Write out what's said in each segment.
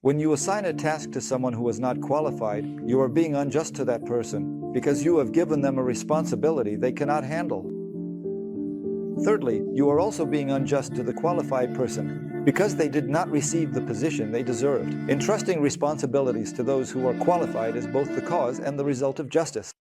When you assign a task to someone who is not qualified, you are being unjust to that person because you have given them a responsibility they cannot handle. Thirdly, you are also being unjust to the qualified person because they did not receive the position they deserved. Entrusting responsibilities to those who are qualified is both the cause and the result of justice.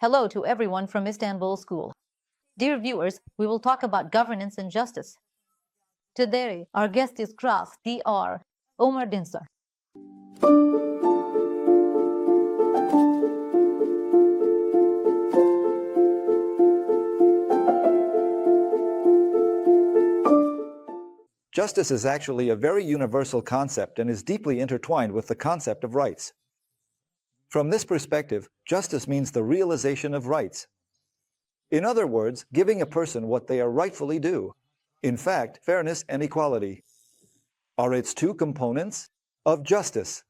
Hello to everyone from Istanbul School. Dear viewers, we will talk about governance and justice. Today, our guest is Prof. Dr. Ömer Dinçer. Justice is actually a very universal concept and is deeply intertwined with the concept of rights. From this perspective, justice means the realization of rights. In other words, giving a person what they are rightfully due. In fact, fairness and equality are its two components of justice.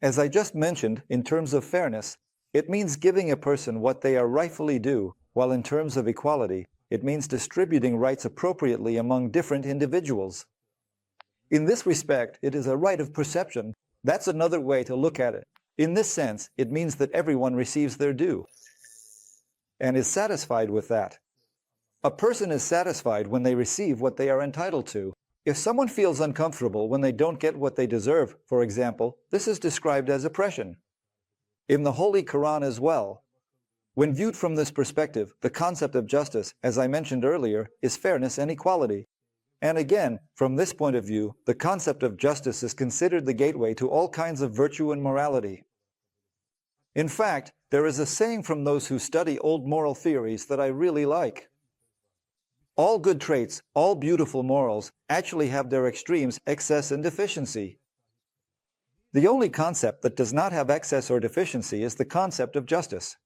As I just mentioned, in terms of fairness, it means giving a person what they are rightfully due, while in terms of equality, it means distributing rights appropriately among different individuals. In this respect, it is a right of perception. That's another way to look at it. In this sense, it means that everyone receives their due and is satisfied with that. A person is satisfied when they receive what they are entitled to. If someone feels uncomfortable when they don't get what they deserve, for example, this is described as oppression. In the Holy Quran as well. When viewed from this perspective, the concept of justice, as I mentioned earlier, is fairness and equality. And again, from this point of view, the concept of justice is considered the gateway to all kinds of virtue and morality. In fact, there is a saying from those who study old moral theories that I really like. All good traits, all beautiful morals, actually have their extremes, excess and deficiency. The only concept that does not have excess or deficiency is the concept of justice.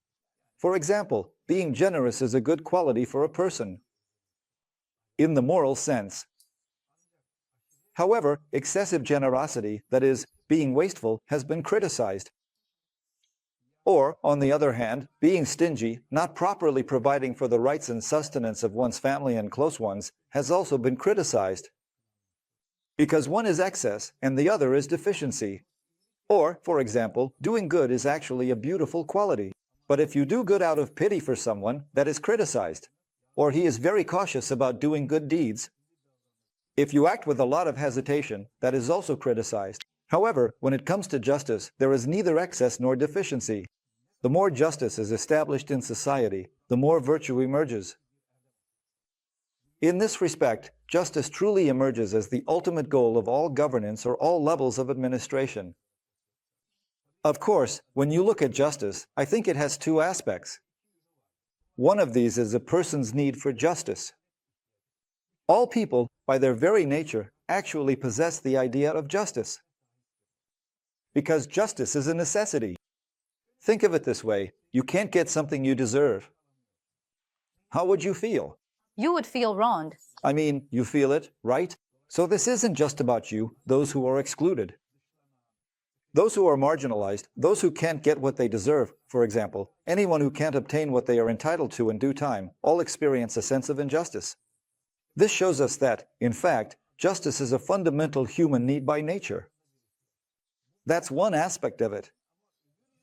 For example, being generous is a good quality for a person, in the moral sense. However, excessive generosity, that is, being wasteful, has been criticized. Or, on the other hand, being stingy, not properly providing for the rights and sustenance of one's family and close ones, has also been criticized. Because one is excess and the other is deficiency. Or, for example, doing good is actually a beautiful quality. But if you do good out of pity for someone, that is criticized. Or he is very cautious about doing good deeds. If you act with a lot of hesitation, that is also criticized. However, when it comes to justice, there is neither excess nor deficiency. The more justice is established in society, the more virtue emerges. In this respect, justice truly emerges as the ultimate goal of all governance or all levels of administration. Of course, when you look at justice, I think it has two aspects. One of these is a person's need for justice. All people, by their very nature, actually possess the idea of justice. Because justice is a necessity. Think of it this way, you can't get something you deserve. How would you feel? You would feel wronged. I mean, you feel it, right? So this isn't just about you, those who are excluded. Those who are marginalized, those who can't get what they deserve, for example, anyone who can't obtain what they are entitled to in due time, all experience a sense of injustice. This shows us that, in fact, justice is a fundamental human need by nature. That's one aspect of it.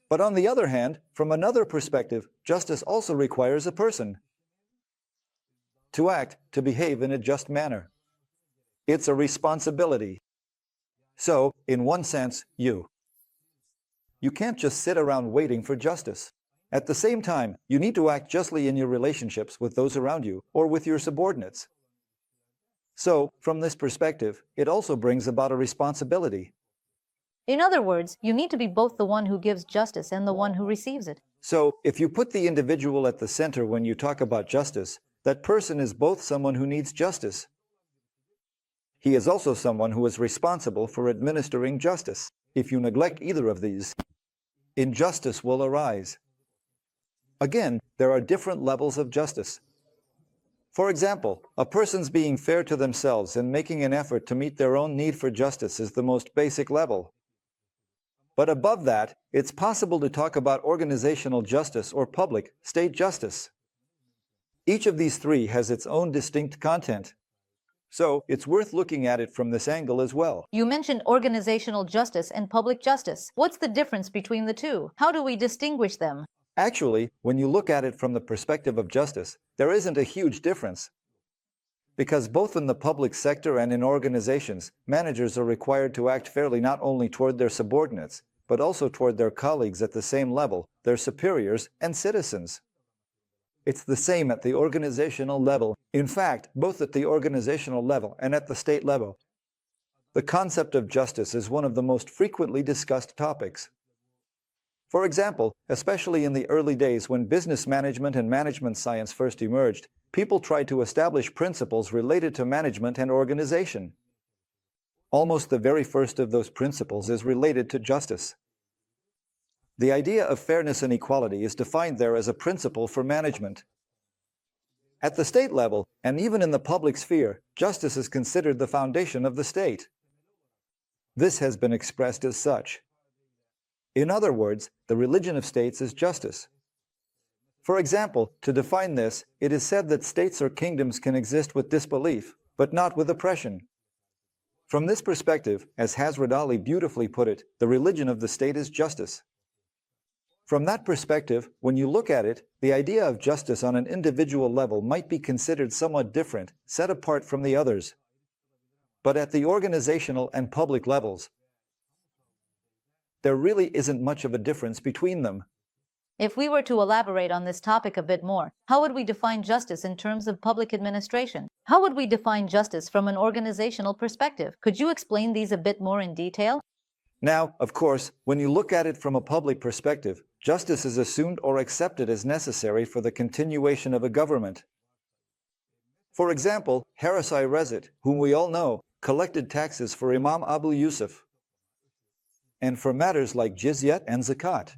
But on the other hand, from another perspective, justice also requires a person to act, to behave in a just manner. It's a responsibility. So, in one sense, you can't just sit around waiting for justice. At the same time, you need to act justly in your relationships with those around you or with your subordinates. So, from this perspective, it also brings about a responsibility. In other words, you need to be both the one who gives justice and the one who receives it. So, if you put the individual at the center when you talk about justice, that person is both someone who needs justice. He is also someone who is responsible for administering justice. If you neglect either of these, injustice will arise. Again, there are different levels of justice. For example, a person's being fair to themselves and making an effort to meet their own need for justice is the most basic level. But above that, it's possible to talk about organizational justice or public, state justice. Each of these three has its own distinct content. So, it's worth looking at it from this angle as well. You mentioned organizational justice and public justice. What's the difference between the two? How do we distinguish them? Actually, when you look at it from the perspective of justice, there isn't a huge difference. Because both in the public sector and in organizations, managers are required to act fairly not only toward their subordinates, but also toward their colleagues at the same level, their superiors and citizens. It's the same at the organizational level. In fact, both at the organizational level and at the state level, the concept of justice is one of the most frequently discussed topics. For example, especially in the early days when business management and management science first emerged, people tried to establish principles related to management and organization. Almost the very first of those principles is related to justice. The idea of fairness and equality is defined there as a principle for management. At the state level, and even in the public sphere, justice is considered the foundation of the state. This has been expressed as such. In other words, the religion of states is justice. For example, to define this, it is said that states or kingdoms can exist with disbelief, but not with oppression. From this perspective, as Hazrat Ali beautifully put it, the religion of the state is justice. From that perspective, when you look at it, the idea of justice on an individual level might be considered somewhat different, set apart from the others. But at the organizational and public levels, there really isn't much of a difference between them. If we were to elaborate on this topic a bit more, how would we define justice in terms of public administration? How would we define justice from an organizational perspective? Could you explain these a bit more in detail? Now, of course, when you look at it from a public perspective, justice is assumed or accepted as necessary for the continuation of a government. For example, Harris-I Rezit, whom we all know, collected taxes for Imam Abu Yusuf and for matters like jizyat and zakat.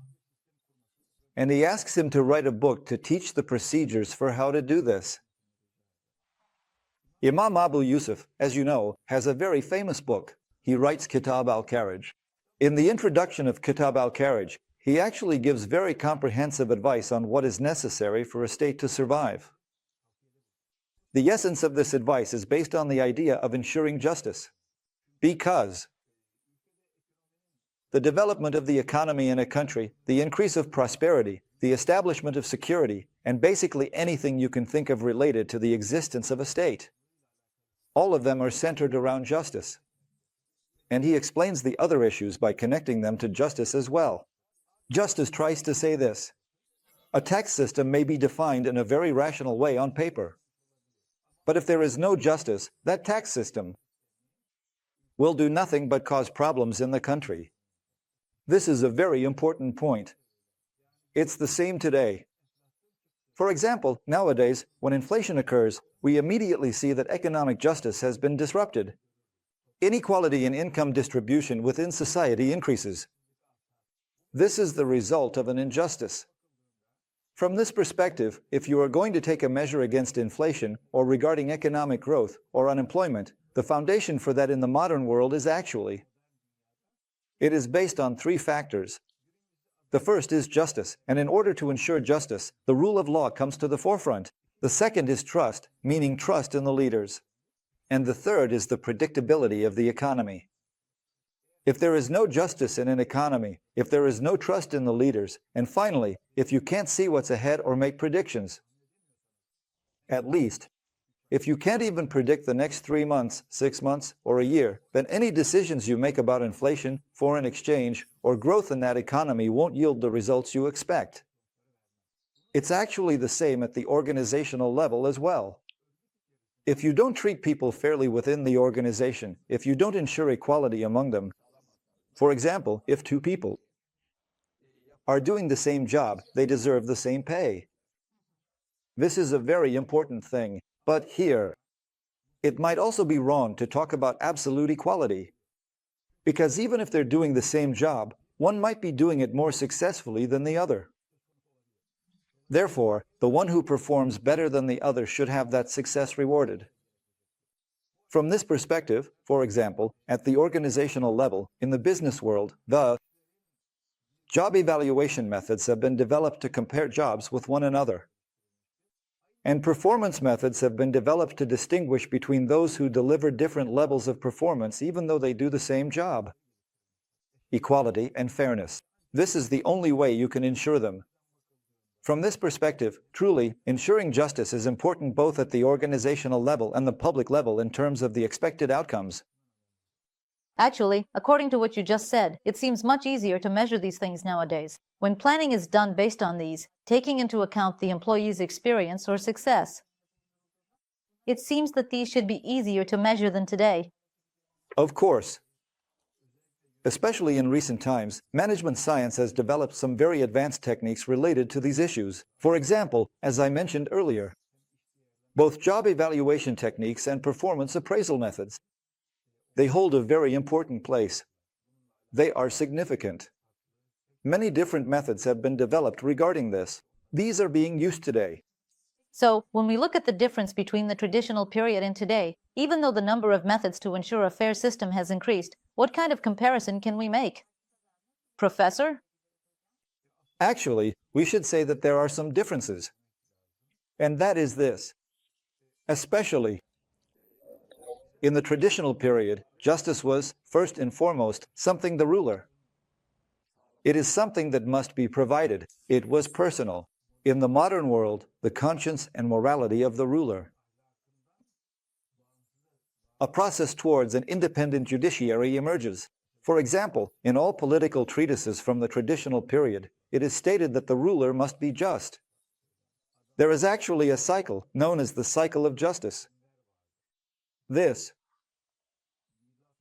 And he asks him to write a book to teach the procedures for how to do this. Imam Abu Yusuf, as you know, has a very famous book. He writes Kitab al-Kharaj. In the introduction of Kitab al-Kharaj, he actually gives very comprehensive advice on what is necessary for a state to survive. The essence of this advice is based on the idea of ensuring justice, because the development of the economy in a country, the increase of prosperity, the establishment of security, and basically anything you can think of related to the existence of a state, all of them are centered around justice. And he explains the other issues by connecting them to justice as well. Justice tries to say this: a tax system may be defined in a very rational way on paper, but if there is no justice, that tax system will do nothing but cause problems in the country. This is a very important point. It's the same today. For example, nowadays, when inflation occurs, we immediately see that economic justice has been disrupted. Inequality in income distribution within society increases. This is the result of an injustice. From this perspective, if you are going to take a measure against inflation or regarding economic growth or unemployment, the foundation for that in the modern world is actually it is based on three factors. The first is justice, and in order to ensure justice, the rule of law comes to the forefront. The second is trust, meaning trust in the leaders. And the third is the predictability of the economy. If there is no justice in an economy, if there is no trust in the leaders, and finally, if you can't see what's ahead or make predictions, at least, if you can't even predict the next 3 months, 6 months, or a year, then any decisions you make about inflation, foreign exchange, or growth in that economy won't yield the results you expect. It's actually the same at the organizational level as well. If you don't treat people fairly within the organization, if you don't ensure equality among them, for example, if two people are doing the same job, they deserve the same pay. This is a very important thing. But here, it might also be wrong to talk about absolute equality, because even if they're doing the same job, one might be doing it more successfully than the other. Therefore, the one who performs better than the other should have that success rewarded. From this perspective, for example, at the organizational level, in the business world, the job evaluation methods have been developed to compare jobs with one another. And performance methods have been developed to distinguish between those who deliver different levels of performance even though they do the same job. Equality and fairness. This is the only way you can ensure them. From this perspective, truly, ensuring justice is important both at the organizational level and the public level in terms of the expected outcomes. Actually, according to what you just said, it seems much easier to measure these things nowadays. When planning is done based on these, taking into account the employee's experience or success. It seems that these should be easier to measure than today. Of course. Especially in recent times, management science has developed some very advanced techniques related to these issues. For example, as I mentioned earlier, both job evaluation techniques and performance appraisal methods. They hold a very important place. They are significant. Many different methods have been developed regarding this. These are being used today. So, when we look at the difference between the traditional period and today, even though the number of methods to ensure a fair system has increased, what kind of comparison can we make? Professor? Actually, we should say that there are some differences. And that is this. Especially in the traditional period, justice was, first and foremost, something the ruler. It is something that must be provided. It was personal. In the modern world, the conscience and morality of the ruler. A process towards an independent judiciary emerges. For example, in all political treatises from the traditional period, it is stated that the ruler must be just. There is actually a cycle known as the cycle of justice. This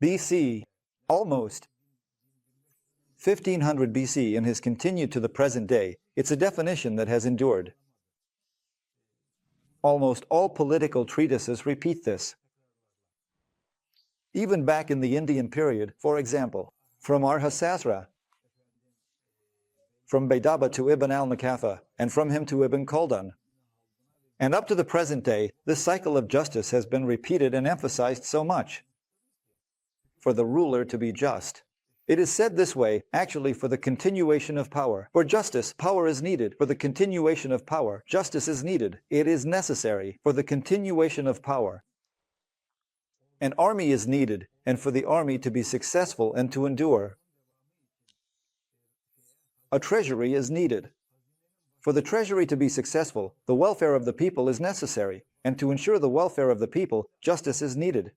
BC, almost 1500 BC and has continued to the present day. It's a definition that has endured. Almost all political treatises repeat this. Even back in the Indian period, for example, from Arthasastra, from Baidaba to Ibn al-Makatha, and from him to Ibn Khaldun. And up to the present day, this cycle of justice has been repeated and emphasized so much. For the ruler to be just. It is said this way, actually, for the continuation of power. For justice, power is needed. For the continuation of power, justice is needed. It is necessary for the continuation of power. An army is needed, and for the army to be successful and to endure. A treasury is needed. For the treasury to be successful, the welfare of the people is necessary, and to ensure the welfare of the people, justice is needed.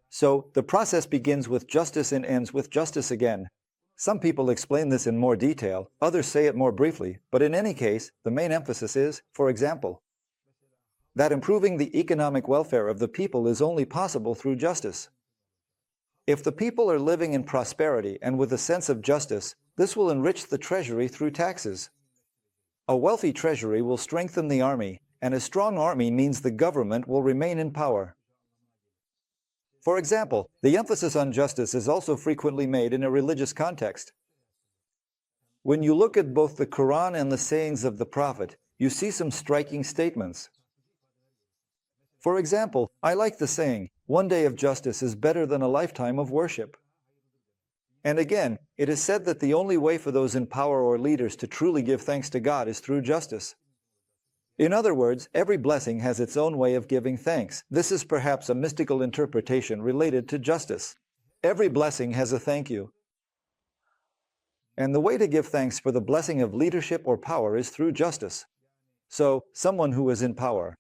So, the process begins with justice and ends with justice again. Some people explain this in more detail, others say it more briefly, but in any case, the main emphasis is, for example, that improving the economic welfare of the people is only possible through justice. If the people are living in prosperity and with a sense of justice, this will enrich the treasury through taxes. A wealthy treasury will strengthen the army, and a strong army means the government will remain in power. For example, the emphasis on justice is also frequently made in a religious context. When you look at both the Quran and the sayings of the Prophet, you see some striking statements. For example, I like the saying, "One day of justice is better than a lifetime of worship." And again, it is said that the only way for those in power or leaders to truly give thanks to God is through justice. In other words, every blessing has its own way of giving thanks. This is perhaps a mystical interpretation related to justice. Every blessing has a thank you. And the way to give thanks for the blessing of leadership or power is through justice. So, someone who is in power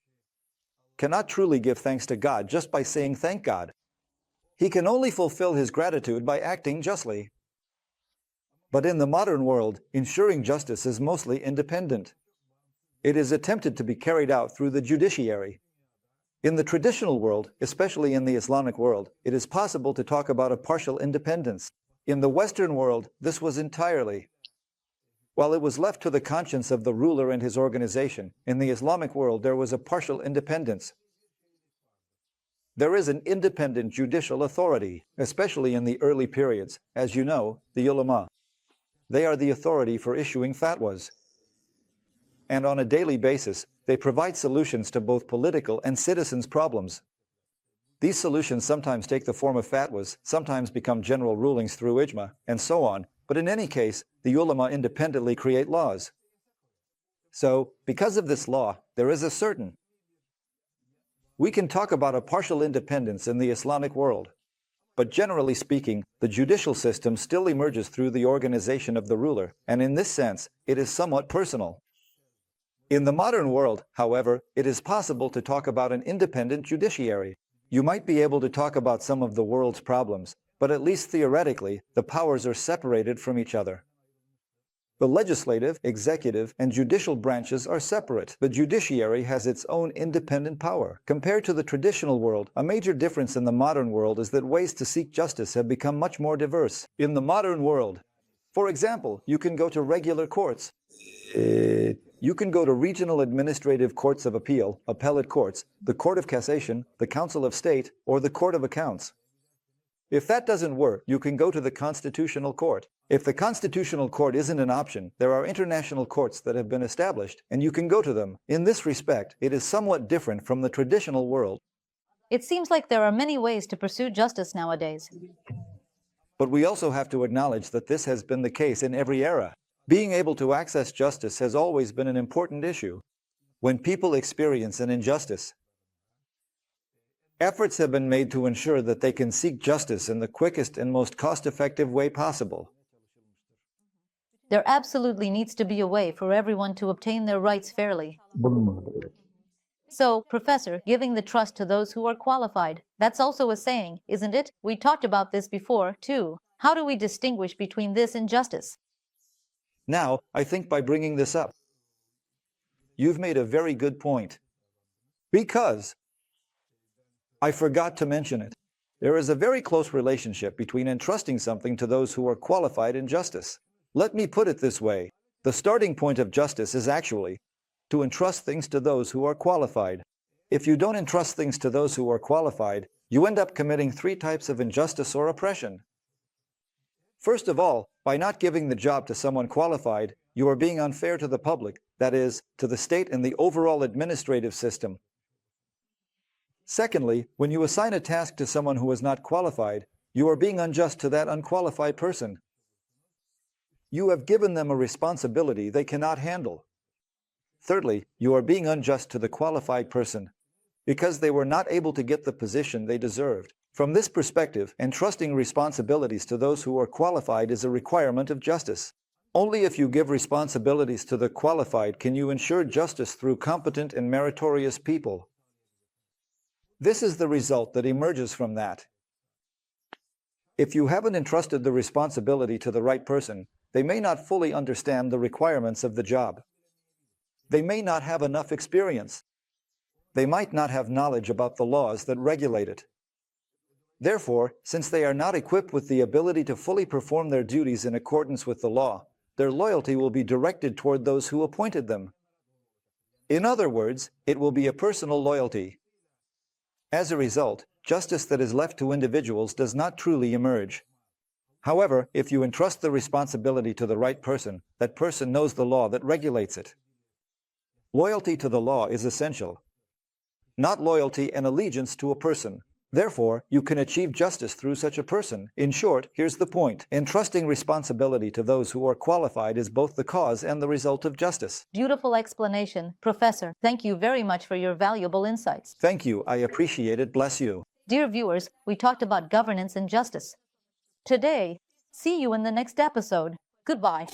cannot truly give thanks to God just by saying thank God. He can only fulfill his gratitude by acting justly. But in the modern world, ensuring justice is mostly independent. It is attempted to be carried out through the judiciary. In the traditional world, especially in the Islamic world, it is possible to talk about a partial independence. In the Western world, this was entirely. While it was left to the conscience of the ruler and his organization, in the Islamic world there was a partial independence. There is an independent judicial authority, especially in the early periods. As you know, the ulama. They are the authority for issuing fatwas. and on a daily basis, they provide solutions to both political and citizens' problems. These solutions sometimes take the form of fatwas, sometimes become general rulings through ijma, and so on, but in any case, the ulama independently create laws. So, because of this law, there is a certain. We can talk about a partial independence in the Islamic world. But generally speaking, the judicial system still emerges through the organization of the ruler, and in this sense, it is somewhat personal. In the modern world, however, it is possible to talk about an independent judiciary. You might be able to talk about some of the world's problems, but at least theoretically, the powers are separated from each other. The legislative, executive, and judicial branches are separate. The judiciary has its own independent power. Compared to the traditional world, a major difference in the modern world is that ways to seek justice have become much more diverse. In the modern world, for example, you can go to regular courts. You can go to regional administrative courts of appeal, appellate courts, the Court of Cassation, the Council of State, or the Court of Accounts. If that doesn't work, you can go to the Constitutional Court. If the Constitutional Court isn't an option, there are international courts that have been established, and you can go to them. In this respect, it is somewhat different from the traditional world. It seems like there are many ways to pursue justice nowadays. But we also have to acknowledge that this has been the case in every era. Being able to access justice has always been an important issue. When people experience an injustice, efforts have been made to ensure that they can seek justice in the quickest and most cost-effective way possible. There absolutely needs to be a way for everyone to obtain their rights fairly. So, Professor, giving the trust to those who are qualified, that's also a saying, isn't it? We talked about this before, too. How do we distinguish between this and justice? Now, I think by bringing this up, you've made a very good point. Because I forgot to mention it. There is a very close relationship between entrusting something to those who are qualified in justice. Let me put it this way. The starting point of justice is actually to entrust things to those who are qualified. If you don't entrust things to those who are qualified, you end up committing 3 types of injustice or oppression. First of all, by not giving the job to someone qualified, you are being unfair to the public, that is, to the state and the overall administrative system. Secondly, when you assign a task to someone who is not qualified, you are being unjust to that unqualified person. You have given them a responsibility they cannot handle. Thirdly, you are being unjust to the qualified person because they were not able to get the position they deserved. From this perspective, entrusting responsibilities to those who are qualified is a requirement of justice. Only if you give responsibilities to the qualified can you ensure justice through competent and meritorious people. This is the result that emerges from that. If you haven't entrusted the responsibility to the right person, they may not fully understand the requirements of the job. They may not have enough experience. They might not have knowledge about the laws that regulate it. Therefore, since they are not equipped with the ability to fully perform their duties in accordance with the law, their loyalty will be directed toward those who appointed them. In other words, it will be a personal loyalty. As a result, justice that is left to individuals does not truly emerge. However, if you entrust the responsibility to the right person, that person knows the law that regulates it. Loyalty to the law is essential, not loyalty and allegiance to a person. Therefore, you can achieve justice through such a person. In short, here's the point. Entrusting responsibility to those who are qualified is both the cause and the result of justice. Beautiful explanation, Professor. Thank you very much for your valuable insights. Thank you. I appreciate it. Bless you. Dear viewers, we talked about governance and justice today. See you in the next episode. Goodbye.